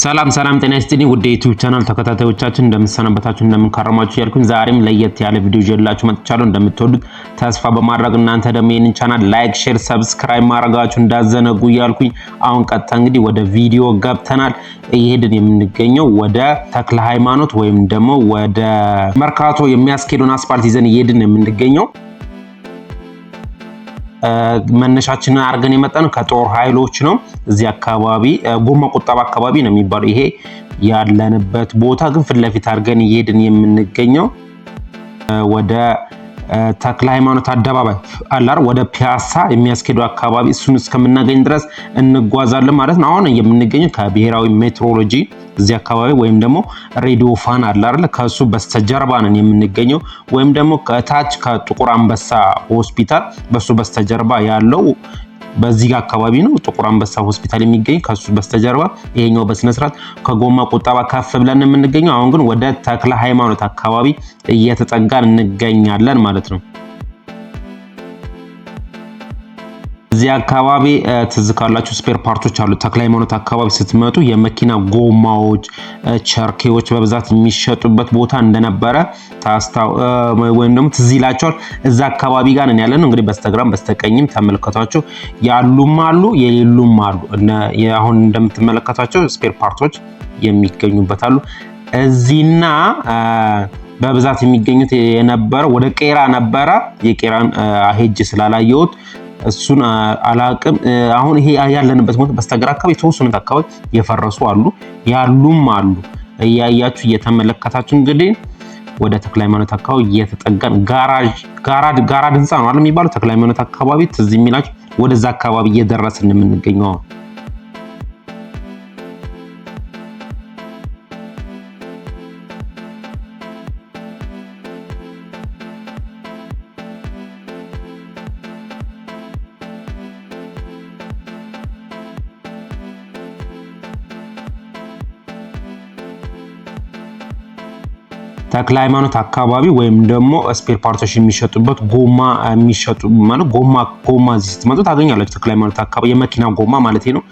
ሰላም ጤና ይስጥልኝ ውድ የዩቲዩብ ቻናል ተከታታዮቻችን እንደምሰነበታችሁ እንደምንከረማችሁ ያልኩኝ ዛሬም ለየት ያለ ቪዲዮ ይዤላችሁ መጥቻለሁ። እንደምትወዱት ተስፋ በማድረግ እናንተ ደግሞ ይሄንን ቻናል ላይክ፣ ሼር፣ ሰብስክራይብ ማድረጋችሁ እንዳዘነጉ ያልኩኝ አሁን ቀጥታ እንግዲህ ወደ ቪዲዮ ገብተናል። እየሄድን የምንገኘው ወደ ተክለ ሃይማኖት ወይም ደግሞ ወደ መርካቶ የሚያስኬደውን አስፋልት ይዘን እየሄድን የምንገኘው መነሻችንን አርገን የመጣነው ከጦር ኃይሎች ነው። እዚህ አካባቢ ጎማ ቁጠባ አካባቢ ነው የሚባለው ይሄ ያለንበት ቦታ። ግን ፊት ለፊት አርገን እየሄድን የምንገኘው ወደ ተክለ ሃይማኖት አደባባይ አላር ወደ ፒያሳ የሚያስኬደው አካባቢ እሱን እስከምናገኝ ድረስ እንጓዛለን ማለት ነው። አሁን የምንገኘው ከብሔራዊ ሜትሮሎጂ እዚህ አካባቢ ወይም ደግሞ ሬዲዮ ፋና አለ አይደል? ከሱ በስተጀርባ ነን የምንገኘው ወይም ደግሞ ከታች ከጥቁር አንበሳ ሆስፒታል በሱ በስተጀርባ ያለው በዚህ አካባቢ ነው ጥቁር አንበሳ ሆስፒታል የሚገኝ ከሱ በስተጀርባ ይሄኛው በስነ ስርዓት ከጎማ ቁጠባ ከፍ ብለን የምንገኘው። አሁን ግን ወደ ተክለ ሃይማኖት አካባቢ እየተጠጋን እንገኛለን ማለት ነው። እዚህ አካባቢ ትዝ ካላችሁ ስፔር ፓርቶች አሉ። ተክለ ሃይማኖት አካባቢ ስትመጡ የመኪና ጎማዎች፣ ቸርኬዎች በብዛት የሚሸጡበት ቦታ እንደነበረ ወይም ደግሞ ትዝ ይላችኋል። እዛ አካባቢ ጋር ነን ያለነው። እንግዲህ በስተግራም በስተቀኝም ተመልከቷቸው ያሉም አሉ የሌሉም አሉ። አሁን እንደምትመለከቷቸው ስፔር ፓርቶች የሚገኙበት አሉ። እዚህና በብዛት የሚገኙት የነበረ ወደ ቄራ ነበረ። የቄራን ሄጅ ስላላየሁት እሱን አላቅም። አሁን ይሄ ያለንበት ቦታ በስተግራ አካባቢ የተወሰኑት አካባቢ የፈረሱ አሉ ያሉም አሉ። እያያችሁ እየተመለከታችሁ እንግዲህ ወደ ተክለ ሃይማኖት አካባቢ እየተጠጋን ጋራድ ህንፃ ነው አይደል የሚባለው ተክለ ሃይማኖት አካባቢ ትዝ የሚላችሁ ወደዛ አካባቢ እየደረስን የምንገኘው። ተክለ ሃይማኖት አካባቢ ወይም ደግሞ ስፔር ፓርቶች የሚሸጡበት ጎማ የሚሸጡ ማለት ጎማ እዚህ ስትመጡ ታገኛላችሁ። ተክለ ሃይማኖት አካባቢ የመኪና ጎማ ማለት ነው።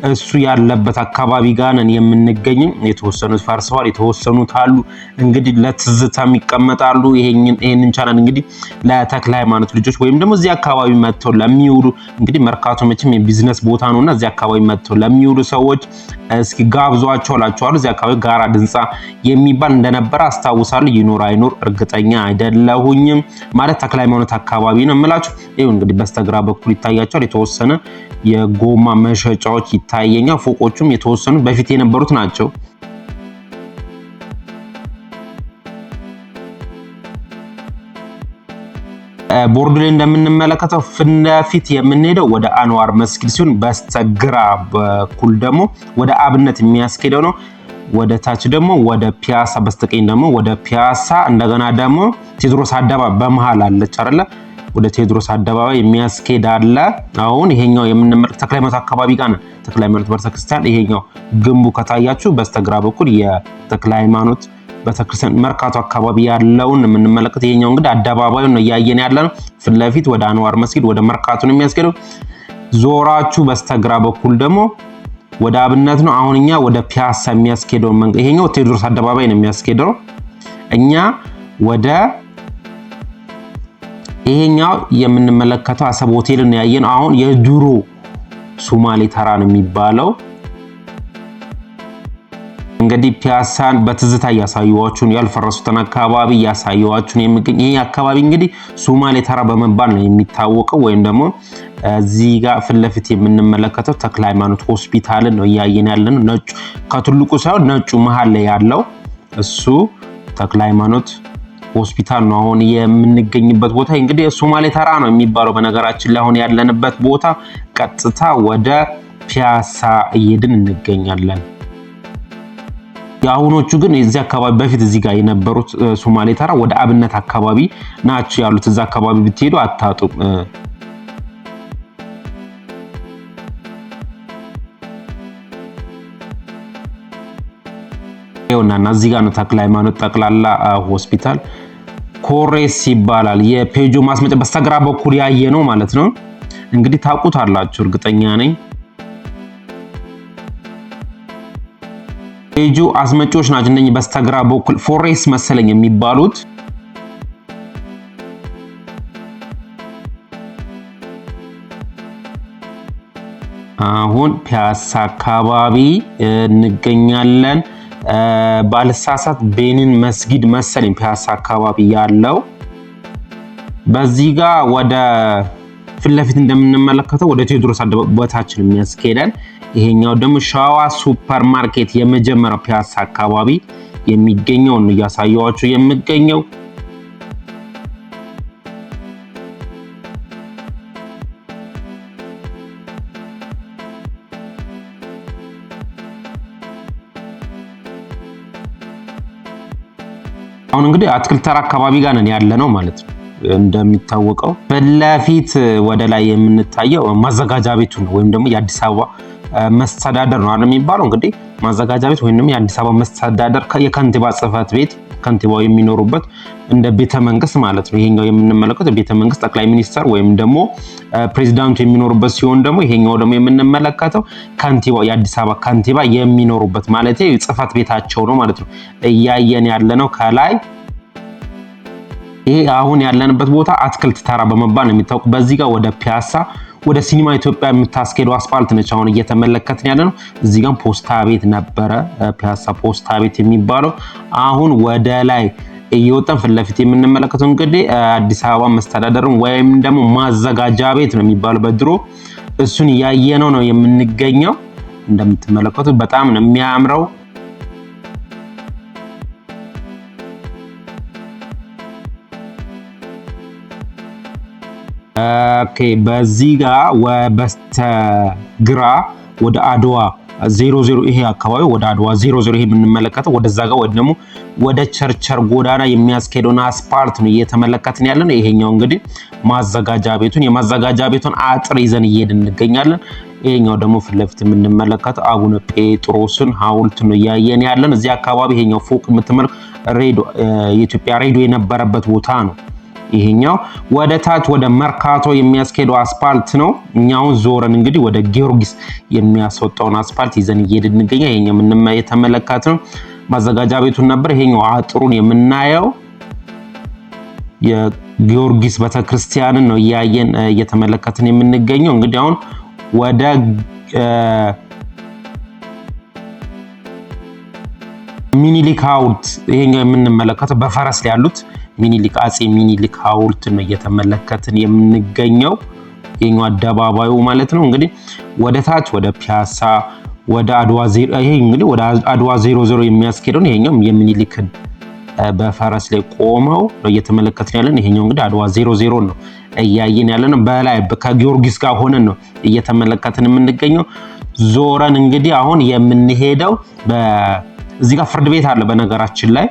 እሱ ያለበት አካባቢ ጋር ነን የምንገኝ። የተወሰኑት ፈርሰዋል፣ የተወሰኑት አሉ። እንግዲህ ለትዝታም ይቀመጣሉ። ይሄንን ቻናል እንግዲህ ለተክለ ሃይማኖት ልጆች ወይም ደግሞ እዚህ አካባቢ መጥተው ለሚውሉ እንግዲህ መርካቶ መቼም የቢዝነስ ቦታ ነውና እዚህ አካባቢ መጥተው ለሚውሉ ሰዎች እስኪ ጋብዟቸው እላቸዋለሁ። እዚህ አካባቢ ጋራድ ህንፃ የሚባል እንደነበረ አስታውሳለሁ። ይኖር አይኖር እርግጠኛ አይደለሁኝም። ማለት ተክለ ሃይማኖት አካባቢ ነው የምላችሁ። ይሄው እንግዲህ በስተግራ በኩል ይታያቸዋል የተወሰነ የጎማ መሸጫዎች ይታየኛል። ፎቆቹም የተወሰኑ በፊት የነበሩት ናቸው። ቦርዱ ላይ እንደምንመለከተው ፊት ለፊት የምንሄደው ወደ አንዋር መስጊድ ሲሆን በስተግራ በኩል ደግሞ ወደ አብነት የሚያስኬደው ነው። ወደ ታች ደግሞ ወደ ፒያሳ፣ በስተቀኝ ደግሞ ወደ ፒያሳ፣ እንደገና ደግሞ ቴዎድሮስ አደባባይ በመሃል አለች አይደለ? ወደ ቴዎድሮስ አደባባይ የሚያስኬድ አለ። አሁን ይሄኛው የምንመለከተው ተክለ ሃይማኖት አካባቢ ጋር ነው። ተክለ ሃይማኖት ቤተክርስቲያን ይሄኛው ግንቡ ከታያችሁ በስተግራ በኩል የተክለ ሃይማኖት ቤተክርስቲያን መርካቶ አካባቢ ያለውን የምንመለከተው። ይሄኛው እንግዲህ አደባባዩን ነው እያየን ያለነው። ፊት ለፊት ወደ አንዋር መስጊድ ወደ መርካቶ ነው የሚያስኬደው። ዞራችሁ በስተግራ በኩል ደግሞ ወደ አብነት ነው። አሁን እኛ ወደ ፒያሳ የሚያስኬደው መንገድ ይሄኛው ቴዎድሮስ አደባባይ ነው የሚያስኬደው። እኛ ወደ ይሄኛው የምንመለከተው አሰብ ሆቴልን ያየን። አሁን የድሮ ሶማሌ ተራ ነው የሚባለው። እንግዲህ ፒያሳን በትዝታ ያሳዩዋችሁን ያልፈረሱትን አካባቢ ያሳዩዋችሁን የሚገኝ ይሄ አካባቢ እንግዲህ ሶማሌ ተራ በመባል ነው የሚታወቀው። ወይም ደግሞ እዚህ ጋር ፊት ለፊት የምንመለከተው ተክለ ሃይማኖት ሆስፒታልን ነው እያየን ያለነው። ነጩ ከትልቁ ሳይሆን ነጩ መሃል ላይ ያለው እሱ ተክለ ሃይማኖት ሆስፒታል ነው። አሁን የምንገኝበት ቦታ እንግዲህ ሶማሌ ተራ ነው የሚባለው። በነገራችን ላይ አሁን ያለንበት ቦታ ቀጥታ ወደ ፒያሳ እየሄድን እንገኛለን። የአሁኖቹ ግን እዚህ አካባቢ በፊት እዚህ ጋር የነበሩት ሶማሌ ተራ ወደ አብነት አካባቢ ናቸው ያሉት። እዛ አካባቢ ብትሄዱ አታጡም። ይኸውና እዚህ ጋር ነው ተክለ ሃይማኖት ጠቅላላ ሆስፒታል ኮሬስ ይባላል። የፔጆ ማስመጫ በስተግራ በኩል ያየ ነው ማለት ነው። እንግዲህ ታውቁታላችሁ እርግጠኛ ነኝ። ኤጁ አስመጪዎች ናቸው እነኚህ በስተግራ በኩል ፎሬስ መሰለኝ የሚባሉት። አሁን ፒያሳ አካባቢ እንገኛለን። ባልሳሳት ቤኒን መስጊድ መሰለኝ ፒያሳ አካባቢ ያለው። በዚህ ጋር ወደ ፊት ለፊት እንደምንመለከተው ወደ ቴዎድሮስ አደባባያችን የሚያስኬደን፣ ይሄኛው ደግሞ ሸዋ ሱፐር ማርኬት የመጀመሪያው ፒያሳ አካባቢ የሚገኘው ነው እያሳየኋችሁ የሚገኘው። አሁን እንግዲህ አትክልት ተራ አካባቢ ጋር ነን ያለነው ማለት ነው። እንደሚታወቀው በለፊት ወደ ላይ የምንታየው ማዘጋጃ ቤቱ ነው ወይም ደግሞ የአዲስ አበባ መስተዳደር ነው አይደል የሚባለው። እንግዲህ ማዘጋጃ ቤት ወይም ደግሞ የአዲስ አበባ መስተዳደር የከንቲባ ጽሕፈት ቤት ከንቲባው የሚኖሩበት እንደ ቤተ መንግስት ማለት ነው። ይሄኛው የምንመለከተው ቤተ መንግስት ጠቅላይ ሚኒስተር ወይም ደግሞ ፕሬዚዳንቱ የሚኖሩበት ሲሆን ደግሞ ይሄኛው ደግሞ የምንመለከተው ከንቲባው የአዲስ አበባ ከንቲባ የሚኖሩበት ማለት ጽሕፈት ቤታቸው ነው ማለት ነው። እያየን ያለነው ከላይ ይሄ አሁን ያለንበት ቦታ አትክልት ተራ በመባል ነው የሚታወቅ። በዚህ ጋር ወደ ፒያሳ ወደ ሲኒማ ኢትዮጵያ የምታስኬደው አስፋልት ነች አሁን እየተመለከትን ያለነው። እዚህ ጋር ፖስታ ቤት ነበረ ፒያሳ ፖስታ ቤት የሚባለው። አሁን ወደ ላይ እየወጣን ፊት ለፊት የምንመለከተው እንግዲህ አዲስ አበባ መስተዳደርን ወይም ደግሞ ማዘጋጃ ቤት ነው የሚባለው በድሮ። እሱን ያየነው ነው የምንገኘው። እንደምትመለከቱት በጣም ነው የሚያምረው። ኦኬ በዚህ ጋር በስተግራ ወደ አድዋ 00 ይሄ አካባቢ ወደ አድዋ 00 ይሄ የምንመለከተው ወደዛ ጋር ወይ ደግሞ ወደ ቸርቸር ጎዳና የሚያስኬደውን አስፓልት ነው እየተመለከትን ያለነው። ይሄኛው እንግዲህ ማዘጋጃ ቤቱን የማዘጋጃ ቤቱን አጥር ይዘን እየሄድን እንገኛለን። ይሄኛው ደግሞ ፊት ለፊት የምንመለከተው አቡነ ጴጥሮስን ሐውልት ነው እያየን ያለን። እዚህ አካባቢ ይሄኛው ፎቅ የምትመለከቱት ሬዲዮ የኢትዮጵያ ሬዲዮ የነበረበት ቦታ ነው። ይሄኛው ወደ ታች ወደ መርካቶ የሚያስኬደው አስፓልት ነው። እኛውን ዞረን እንግዲህ ወደ ጊዮርጊስ የሚያስወጣውን አስፓልት ይዘን እየሄድን እንገኛለን። ይሄኛው የተመለከትነው ማዘጋጃ ቤቱን ነበር። ይሄኛው አጥሩን የምናየው የጊዮርጊስ ቤተክርስቲያንን ነው እያየን እየተመለከትን የምንገኘው። እንግዲህ አሁን ወደ ሚኒሊክ ሐውልት ይሄኛው የምንመለከተው በፈረስ ላይ ያሉት ሚኒሊክ አጼ ሚኒሊክ ሐውልት ነው እየተመለከትን የምንገኘው። ይሄኛው አደባባዩ ማለት ነው። እንግዲህ ወደ ታች ወደ ፒያሳ ወደ አድዋ 0 ይሄ እንግዲህ ወደ አድዋ 00 የሚያስኬደው ይሄኛው የሚኒሊክን በፈረስ ላይ ቆመው ነው እየተመለከትን ያለን። ይሄኛው እንግዲህ አድዋ 00 ነው እያየን ያለን። በላይ ከጊዮርጊስ ጋር ሆነን ነው እየተመለከትን የምንገኘው። ዞረን እንግዲህ አሁን የምንሄደው እዚህ ጋር ፍርድ ቤት አለ በነገራችን ላይ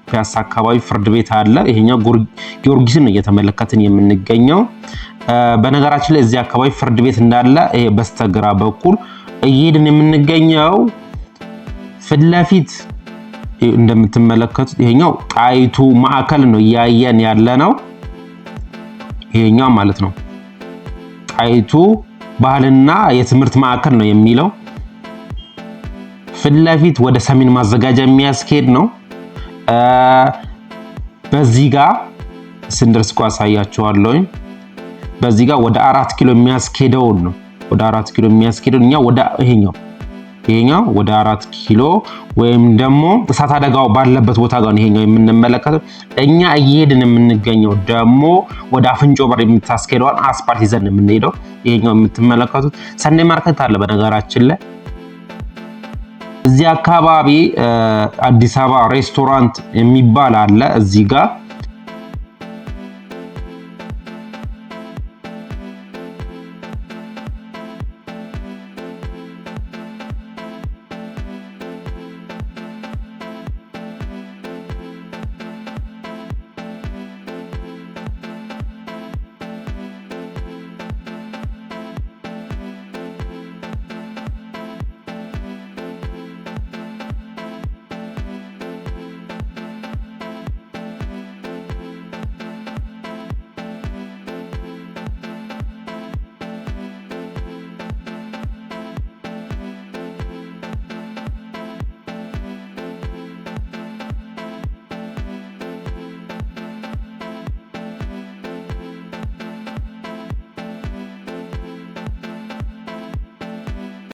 ፒያሳ አካባቢ ፍርድ ቤት አለ። ይሄኛው ጊዮርጊስን እየተመለከትን የምንገኘው። በነገራችን ላይ እዚህ አካባቢ ፍርድ ቤት እንዳለ ይሄ በስተግራ በኩል እየሄድን የምንገኘው ፊት ለፊት እንደምትመለከቱት ይሄኛው ጣይቱ ማዕከል ነው እያየን ያለ ነው። ይሄኛው ማለት ነው ጣይቱ ባህልና የትምህርት ማዕከል ነው የሚለው። ፊት ለፊት ወደ ሰሜን ማዘጋጃ የሚያስኬድ ነው። በዚህ ጋር ስንደርስ አሳያችኋለሁ። በዚህ ጋር ወደ 4 ኪሎ የሚያስኬደው ነው። ወደ 4 ኪሎ የሚያስኬደው እኛ ወደ ይሄኛው ወደ 4 ኪሎ ወይም ደግሞ እሳት አደጋው ባለበት ቦታ ጋር ነው ይሄኛው የምንመለከተው። እኛ እየሄድን የምንገኘው ደግሞ ወደ አፍንጮ በር የምታስኬደውን አስፓልት ይዘን የምንሄደው። ይሄኛው የምትመለከቱት ሰንዴ ማርኬት አለ በነገራችን ላይ እዚህ አካባቢ አዲስ አበባ ሬስቶራንት የሚባል አለ እዚህ ጋር